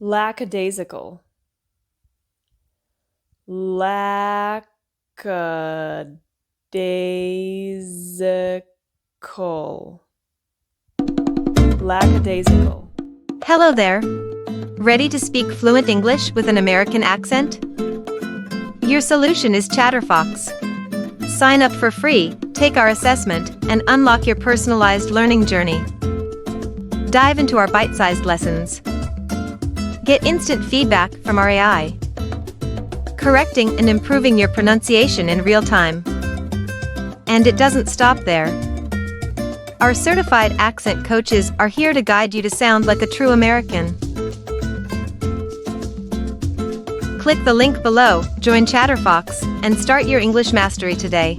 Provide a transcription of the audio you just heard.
Lackadaisical. Lackadaisical. Lackadaisical. Hello there. Ready to speak fluent English with an American accent? Your solution is ChatterFox. Sign up for free, take our assessment, and unlock your personalized learning journey. Dive into our bite-sized lessons. Get instant feedback from our AI, correcting and improving your pronunciation in real time. And it doesn't stop there. Our certified accent coaches are here to guide you to sound like a true American. Click the link below, join ChatterFox, and start your English mastery today.